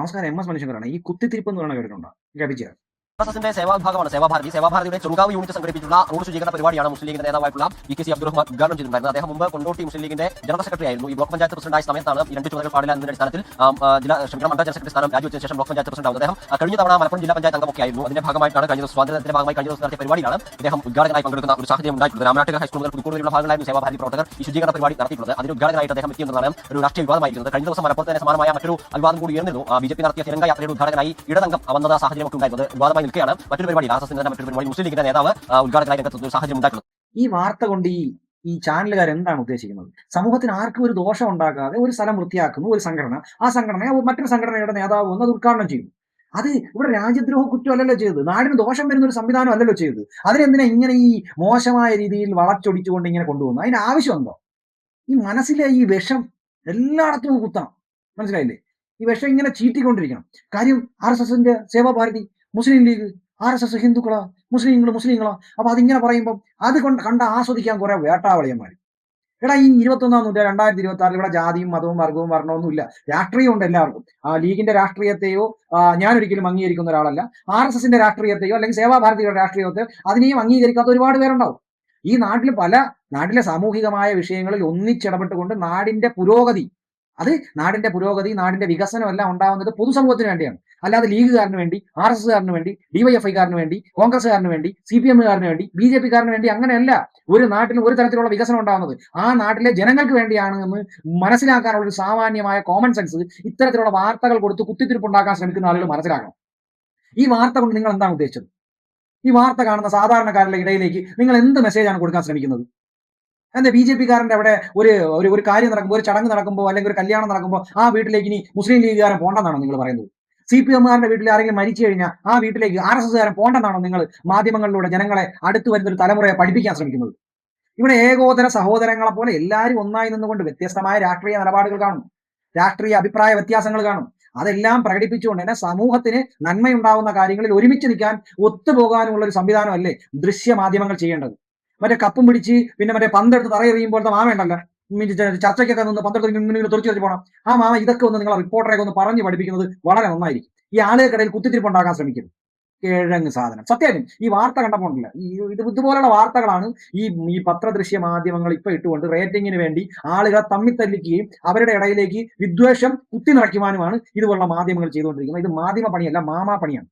നമസ്കാരം, M S മനുഷ്യങ്കറാണ്. ഈ കുത്തിത്തിരിപ്പ് എന്ന് പറഞ്ഞ കേട്ടിട്ടുണ്ടോ? ലഭിച്ചത് ന്റെ സേവാഭാഗമാണ് സേവാഭാരതിയുടെ ചെറുകാവ് യൂണിറ്റ് സംഘടിപ്പിച്ചിട്ടുള്ള റോഡ് ശുചീകരണ പരിപാടിയാണ് മുസ്ലിം ലീഗിന്റെ നേതാവായിട്ടുള്ള ഇ.കെ. സി. അബ്ദുറഹ്മാൻ ഉദ്ഘാടനം ചെയ്തിട്ടുണ്ടായിരുന്നത്. അദ്ദേഹം മുമ്പ് കൊണ്ടോട്ടി മുസ്ലിം ലീഗിന്റെ ജനറൽ സെക്രട്ടറി ആയിരുന്നു. ഈ ബ്ലോക്ക് പഞ്ചായത്ത് പ്രസിഡന്റായ സമയത്താണ് ഈ രണ്ട് ചുമതലകൾ പാടില്ല എന്നതിന്റെ അടിസ്ഥാനത്തിൽ മണ്ഡല ജനറൽ സെക്രട്ടറി സ്ഥാനം രാജിവെച്ച ശേഷം ബ്ലോക്ക് പഞ്ചായത്ത് പ്രസിഡന്റ് ആവുന്നത്. അദ്ദേഹം കഴിഞ്ഞ തവണ മലപ്പുറം ജില്ലാ പഞ്ചായത്ത് അംഗമൊക്കെ ആയിരുന്നു. അതിന്റെ ഭാഗമായിട്ടാണ് കഴിഞ്ഞ ദിവസം നടത്തിയ പരിപാടിയാണ് ഇദ്ദേഹം ഉദ്ഘാടകനായി പങ്കെടുക്കുന്ന ഒരു സാഹചര്യം ഉണ്ടായിട്ടുള്ളത്. രാമനാട്ടുകര ഹൈസ്കൂൾ മുതൽ പുതുക്കോടുള്ള ഭാഗങ്ങളായിരുന്നു സേവാഭാരതി പ്രവർത്തകർ ഈ ശുചീകരണ പരിപാടി നടത്തിയിട്ടുള്ളത്. അതിന് ഉദ്ഘാടകനായിട്ട് അദ്ദേഹം എത്തിയെന്നതാണ് ഒരു രാഷ്ട്രീയ വിവാദമായിരിക്കുന്നത്. കഴിഞ്ഞ ദിവസം മലപ്പുറത്ത് തന്നെ സമാനമായ മറ്റൊരു വിവാദം കൂടി ഉയർന്നിരുന്നു. ബി.ജെ.പി നടത്തിയ തിരങ്ക യാത്രയുടെ ഉദ്ഘാടകനായി ഇടതംഗം വന്നത് സാഹചര്യമൊക്കെ ഉണ്ടായിരുന്നത് വിവാദമായി നിൽക്കുകയാണ്. മറ്റൊരു പരിപാടി മുസ്ലിം ലീഗിന്റെ നേതാവ് ഉദ്ഘാടകനായി രംഗത്ത് സാഹചര്യം ഉണ്ടായിട്ടുള്ളത്. ഈ വാർത്ത കൊണ്ട് ഈ ചാനലുകാർ എന്താണ് ഉദ്ദേശിക്കുന്നത്? സമൂഹത്തിന് ആർക്കും ഒരു ദോഷം ഉണ്ടാക്കാതെ ഒരു സ്ഥലം വൃത്തിയാക്കുന്നു ഒരു സംഘടന, ആ സംഘടന മറ്റൊരു സംഘടനയുടെ നേതാവ് വന്ന് അത് ഉദ്ഘാടനം ചെയ്യുന്നു. അത് ഇവിടെ രാജ്യദ്രോഹ കുറ്റമല്ലല്ലോ ചെയ്തത്, നാടിന് ദോഷം വരുന്ന ഒരു സംവിധാനം അല്ലല്ലോ ചെയ്തത്. അതിനെന്തിനാ ഇങ്ങനെ ഈ മോശമായ രീതിയിൽ വളച്ചൊടിച്ചുകൊണ്ട് ഇങ്ങനെ കൊണ്ടുപോകുന്നു? അതിന്റെ ആവശ്യമുണ്ടോ? ഈ മനസ്സിലെ ഈ വിഷം എല്ലായിടത്തും കുത്തണം, മനസ്സിലായില്ലേ? ഈ വിഷം ഇങ്ങനെ ചീറ്റിക്കൊണ്ടിരിക്കണം. കാര്യം RSSന്റെ സേവാഭാരതി, മുസ്ലിം ലീഗ്, RSS ഹിന്ദുക്കളാ, മുസ്ലിങ്ങളാ. അപ്പൊ അതിങ്ങനെ പറയുമ്പോൾ അത് കണ്ട് ആസ്വദിക്കാൻ കുറെ വേട്ടാവളിയന്മാർ. എടാ, ഈ 21-ാം നൂറ്റാണ്ട് 2026 ഇവിടെ ജാതിയും മതവും വർഗവും വർണ്ണമൊന്നുമില്ല. രാഷ്ട്രീയമുണ്ട് എല്ലാവർക്കും. ലീഗിന്റെ രാഷ്ട്രീയത്തെയോ ഞാൻ ഒരിക്കലും അംഗീകരിക്കുന്ന ഒരാളല്ല. RSSന്റെ രാഷ്ട്രീയത്തെയോ അല്ലെങ്കിൽ സേവാഭാരതിയുടെ രാഷ്ട്രീയത്തെയോ അതിനെയും അംഗീകരിക്കാത്ത ഒരുപാട് പേരുണ്ടാവും. ഈ നാട്ടിലെ സാമൂഹികമായ വിഷയങ്ങളിൽ ഒന്നിച്ചിടപെട്ടുകൊണ്ട് നാടിന്റെ പുരോഗതി, നാടിന്റെ വികസനം എല്ലാം ഉണ്ടാവുന്നത് പൊതുസമൂഹത്തിന് വേണ്ടിയാണ്. അല്ലാതെ ലീഗുകാരന് വേണ്ടി, RSSകാരന് വേണ്ടി, DYFIക്കാരന് വേണ്ടി, കോൺഗ്രസ്സുകാരന് വേണ്ടി, CPMകാരന് വേണ്ടി, BJPക്കാരന് വേണ്ടി അങ്ങനെയല്ല ഒരു നാട്ടിൽ ഒരു തരത്തിലുള്ള വികസനം ഉണ്ടാവുന്നത്. ആ നാട്ടിലെ ജനങ്ങൾക്ക് വേണ്ടിയാണ് എന്ന് മനസ്സിലാക്കാനുള്ള ഒരു സാമാന്യമായ കോമൺ സെൻസ് ഇത്തരത്തിലുള്ള വാർത്തകൾ കൊടുത്ത് കുത്തിത്തിരിപ്പുണ്ടാക്കാൻ ശ്രമിക്കുന്ന ആളുകൾ മനസ്സിലാക്കണം. ഈ വാർത്ത കൊണ്ട് നിങ്ങൾ എന്താണ് ഉദ്ദേശിച്ചത്? ഈ വാർത്ത കാണുന്ന സാധാരണക്കാരുടെ ഇടയിലേക്ക് നിങ്ങൾ എന്ത് മെസ്സേജാണ് കൊടുക്കാൻ ശ്രമിക്കുന്നത്? എന്താ BJPക്കാരന്റെ അവിടെ ഒരു കാര്യം നടക്കുമ്പോൾ, ഒരു ചടങ്ങ് നടക്കുമ്പോൾ, അല്ലെങ്കിൽ ഒരു കല്യാണം നടക്കുമ്പോൾ ആ വീട്ടിലേക്ക് ഇനി മുസ്ലിം ലീഗുകാരൻ പോണ്ടെന്നാണോ നിങ്ങൾ പറയുന്നത്? CPMകാരന്റെ വീട്ടിൽ ആരെങ്കിലും മരിച്ചു കഴിഞ്ഞാൽ ആ വീട്ടിലേക്ക് RSSകാരൻ പോണ്ടെന്നാണോ നിങ്ങൾ മാധ്യമങ്ങളിലൂടെ ജനങ്ങളെ അടുത്ത് വരുന്ന ഒരു തലമുറയെ പഠിപ്പിക്കാൻ ശ്രമിക്കുന്നത്? ഇവിടെ ഏകോദര സഹോദരങ്ങളെ പോലെ എല്ലാവരും ഒന്നായി നിന്നുകൊണ്ട് വ്യത്യസ്തമായ രാഷ്ട്രീയ നിലപാടുകൾ കാണും, രാഷ്ട്രീയ അഭിപ്രായ വ്യത്യാസങ്ങൾ കാണും. അതെല്ലാം പ്രകടിപ്പിച്ചുകൊണ്ട് തന്നെ സമൂഹത്തിന് നന്മയുണ്ടാവുന്ന കാര്യങ്ങളിൽ ഒരുമിച്ച് നിൽക്കാൻ, ഒത്തുപോകാനുമുള്ള ഒരു സംവിധാനമല്ലേ ദൃശ്യ മാധ്യമങ്ങൾ ചെയ്യേണ്ടത്? മറ്റേ കപ്പും പിടിച്ച് പിന്നെ മറ്റേ പന്തെടുത്ത് തറയെറിയുമ്പോഴത്തെ മാമയുണ്ടല്ലോ, ചർച്ചയ്ക്കൊക്കെ നിന്ന് പന്തെടുത്ത് തുറച്ചു വെച്ച് പോകണം. ആ മാമ ഇതൊക്കെ ഒന്ന് നിങ്ങളെ റിപ്പോർട്ടറൊക്കെ ഒന്ന് പറഞ്ഞു പഠിപ്പിക്കുന്നത് വളരെ നന്നായിരിക്കും. ഈ ആളുകൾക്കിടയിൽ കുത്തിത്തിരിപ്പുണ്ടാക്കാൻ ശ്രമിക്കരുത്. കിഴങ്ങ് സാധനം. സത്യം ഈ വാർത്ത കണ്ടപ്പോണ്ടല്ല, ഇതുപോലുള്ള വാർത്തകളാണ് ഈ പത്രദൃശ്യ മാധ്യമങ്ങൾ ഇപ്പൊ ഇട്ടുകൊണ്ട് റേറ്റിംഗിന് വേണ്ടി ആളുകളെ തമ്മിത്തല്ലിക്കുകയും അവരുടെ ഇടയിലേക്ക് വിദ്വേഷം കുത്തി നിറയ്ക്കുവാനുമാണ് ഇതുപോലുള്ള മാധ്യമങ്ങൾ ചെയ്തുകൊണ്ടിരിക്കുന്നത്. ഇത് മാധ്യമ പണിയല്ല, മാമാ പണിയാണ്.